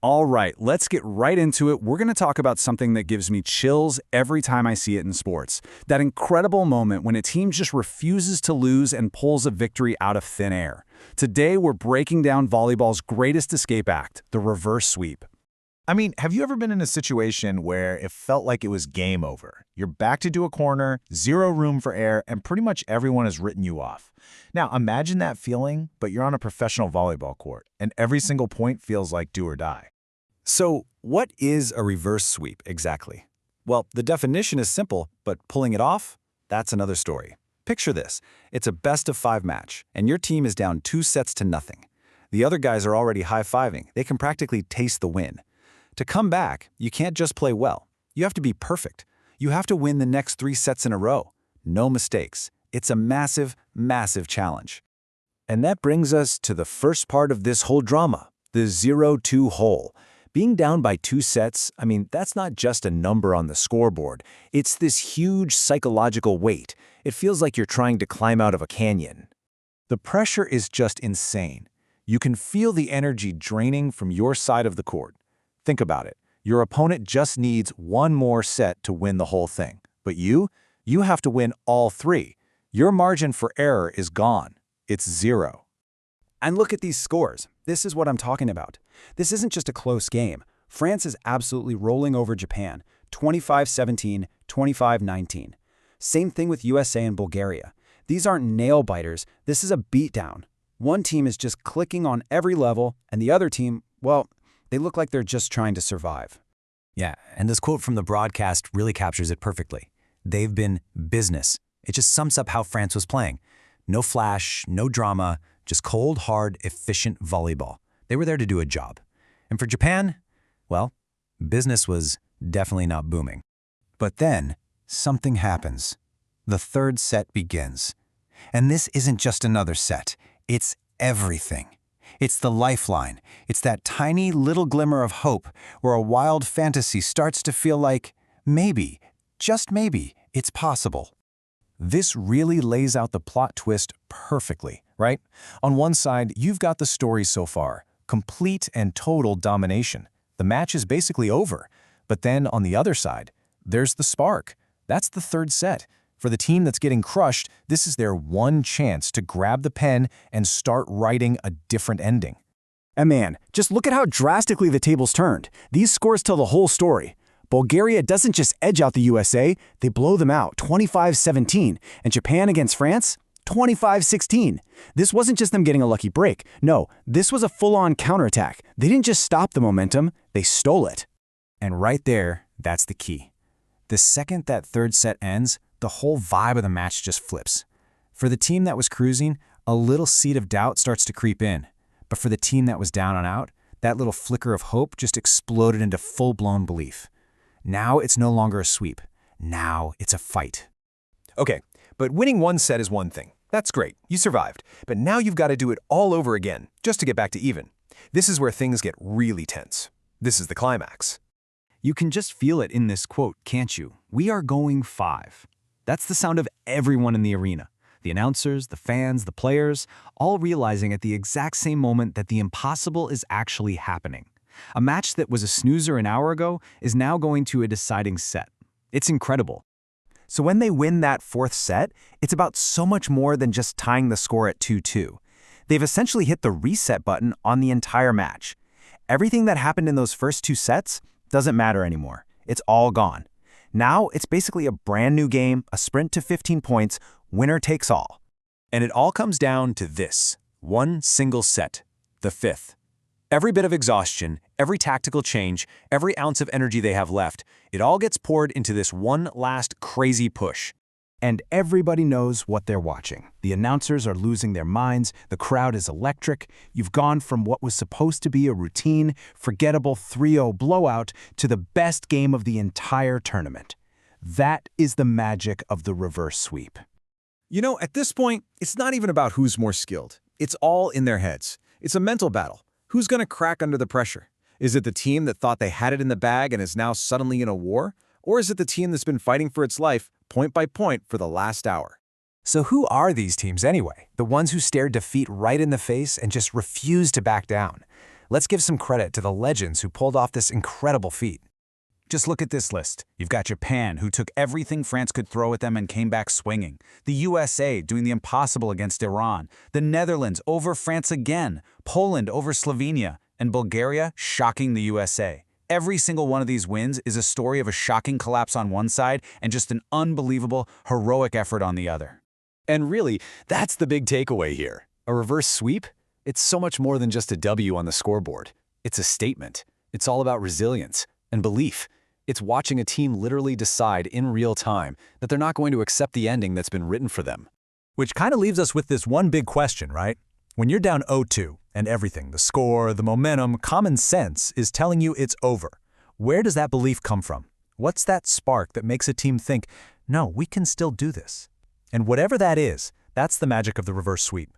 All right, let's get right into it. We're going to talk about something that gives me chills every time I see it in sports. That incredible moment when a team just refuses to lose and pulls a victory out of thin air. Today, we're breaking down volleyball's greatest escape act, the reverse sweep. I mean, have you ever been in a situation where it felt like it was game over? You're backed into a corner, zero room for error, and pretty much everyone has written you off. Now, imagine that feeling, but you're on a professional volleyball court, and every single point feels like do or die. So, what is a reverse sweep exactly? Well, the definition is simple, but pulling it off? That's another story. Picture this. It's a best-of-5 match, and your team is down 2-0. The other guys are already high-fiving. They can practically taste the win. To come back, you can't just play well. You have to be perfect. You have to win the next 3 sets in a row. No mistakes. It's a massive, massive challenge. And that brings us to the first part of this whole drama, the 0-2 hole. Being down by 2 sets, I mean, that's not just a number on the scoreboard. It's this huge psychological weight. It feels like you're trying to climb out of a canyon. The pressure is just insane. You can feel the energy draining from your side of the court. Think about it. Your opponent just needs one more set to win the whole thing. But you have to win all 3. Your margin for error is gone. It's 0. And look at these scores. This is what I'm talking about. This isn't just a close game. France is absolutely rolling over Japan, 25-17, 25-19. Same thing with USA and Bulgaria. These aren't nail-biters. This is a beatdown. One team is just clicking on every level, and the other team, well, they look like they're just trying to survive. Yeah, and this quote from the broadcast really captures it perfectly. They've been business. It just sums up how France was playing. No flash, no drama, just cold, hard, efficient volleyball. They were there to do a job. And for Japan, well, business was definitely not booming. But then, something happens. The third set begins. And this isn't just another set. It's everything. It's the lifeline. It's that tiny little glimmer of hope where a wild fantasy starts to feel like maybe, just maybe, it's possible. This really lays out the plot twist perfectly, right? On one side, you've got the story so far, complete and total domination. The match is basically over. But then on the other side, there's the spark. That's the third set. For the team that's getting crushed, this is their one chance to grab the pen and start writing a different ending. And man, just look at how drastically the tables turned. These scores tell the whole story. Bulgaria doesn't just edge out the USA, they blow them out 25-17. And Japan against France? 25-16. This wasn't just them getting a lucky break. No, this was a full-on counterattack. They didn't just stop the momentum, they stole it. And right there, that's the key. The second that third set ends, the whole vibe of the match just flips. For the team that was cruising, a little seed of doubt starts to creep in. But for the team that was down and out, that little flicker of hope just exploded into full-blown belief. Now it's no longer a sweep. Now it's a fight. Okay, but winning one set is one thing. That's great. You survived. But now you've got to do it all over again, just to get back to even. This is where things get really tense. This is the climax. You can just feel it in this quote, can't you? We are going 5. That's the sound of everyone in the arena. The announcers, the fans, the players, all realizing at the exact same moment that the impossible is actually happening. A match that was a snoozer an hour ago is now going to a deciding set. It's incredible. So when they win that fourth set, it's about so much more than just tying the score at 2-2. They've essentially hit the reset button on the entire match. Everything that happened in those first 2 sets doesn't matter anymore. It's all gone. Now it's basically a brand new game, a sprint to 15 points, winner takes all. And it all comes down to this, one single set, the 5th. Every bit of exhaustion, every tactical change, every ounce of energy they have left, it all gets poured into this one last crazy push. And everybody knows what they're watching. The announcers are losing their minds, the crowd is electric. You've gone from what was supposed to be a routine, forgettable 3-0 blowout to the best game of the entire tournament. That is the magic of the reverse sweep. You know, at this point, it's not even about who's more skilled. It's all in their heads. It's a mental battle. Who's going to crack under the pressure? Is it the team that thought they had it in the bag and is now suddenly in a war? Or is it the team that's been fighting for its life, point by point, for the last hour? So who are these teams anyway? The ones who stared defeat right in the face and just refused to back down? Let's give some credit to the legends who pulled off this incredible feat. Just look at this list. You've got Japan, who took everything France could throw at them and came back swinging. The USA doing the impossible against Iran. The Netherlands over France again. Poland over Slovenia. And Bulgaria shocking the USA. Every single one of these wins is a story of a shocking collapse on one side and just an unbelievable, heroic effort on the other. And really, that's the big takeaway here. A reverse sweep? It's so much more than just a W on the scoreboard. It's a statement. It's all about resilience and belief. It's watching a team literally decide in real time that they're not going to accept the ending that's been written for them. Which kind of leaves us with this one big question, right? When you're down 0-2 and everything, the score, the momentum, common sense is telling you it's over. Where does that belief come from? What's that spark that makes a team think, no, we can still do this? And whatever that is, that's the magic of the reverse sweep.